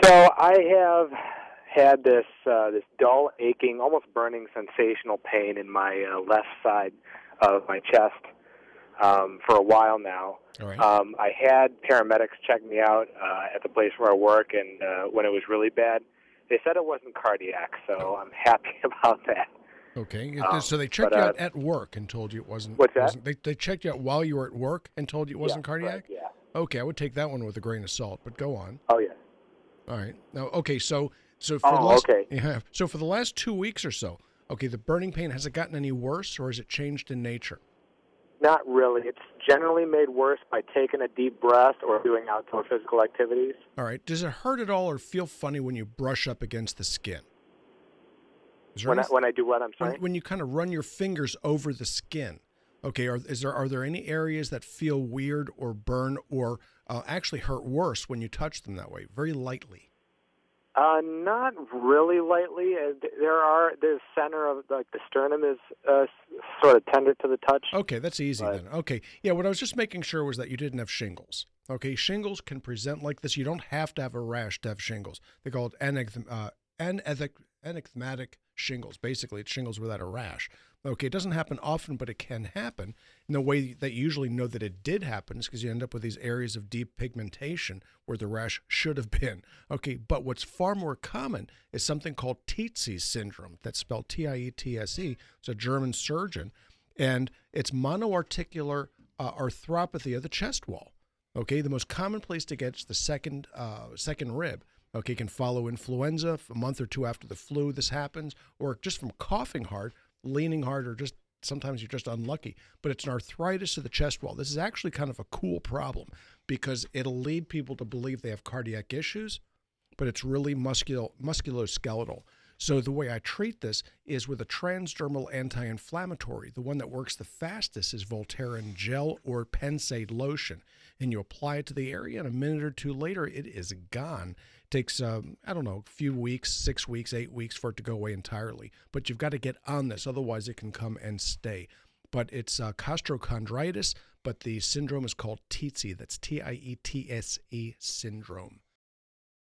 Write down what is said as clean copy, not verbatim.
So I have had this dull, aching, almost burning, sensational pain in my left side of my chest for a while now. All right. I had paramedics check me out at the place where I work, and when it was really bad, they said it wasn't cardiac, so I'm happy about that. Okay. So they checked you out at work and told you it wasn't. What's that? They checked you out while you were at work and told you it wasn't cardiac? Right, yeah. Okay, I would take that one with a grain of salt, but go on. Oh, yeah. All right. Now, okay, so for okay. Yeah. So for the last 2 weeks or so, okay, the burning pain, has it gotten any worse or has it changed in nature? Not really. It's generally made worse by taking a deep breath or doing outdoor physical activities. All right. Does it hurt at all or feel funny when you brush up against the skin? When I do what, I'm sorry? When you kind of run your fingers over the skin. Okay, are there any areas that feel weird or burn or actually hurt worse when you touch them that way, very lightly? Not really lightly. The center of the sternum is sort of tender to the touch. Okay, that's easy then. Okay, yeah. What I was just making sure was that you didn't have shingles. Okay, shingles can present like this. You don't have to have a rash to have shingles. They call it anecthetic shingles. Basically, it's shingles without a rash. Okay, it doesn't happen often, but it can happen. And the way that you usually know that it did happen is because you end up with these areas of deep pigmentation where the rash should have been. Okay, but what's far more common is something called Tietze syndrome. That's spelled Tietze. It's a German surgeon, and it's monoarticular arthropathy of the chest wall. Okay, the most common place to get is the second rib. Okay, can follow influenza a month or two after the flu. This happens, or just from coughing hard, leaning hard, or just sometimes you're just unlucky. But it's an arthritis of the chest wall. This is actually kind of a cool problem because it'll lead people to believe they have cardiac issues, but it's really musculoskeletal. So the way I treat this is with a transdermal anti-inflammatory. The one that works the fastest is Voltaren gel or Pensade lotion. And you apply it to the area, and a minute or two later, it is gone. It takes, a few weeks, 6 weeks, 8 weeks for it to go away entirely. But you've got to get on this, otherwise it can come and stay. But it's costochondritis, but the syndrome is called Tietze. That's Tietze syndrome.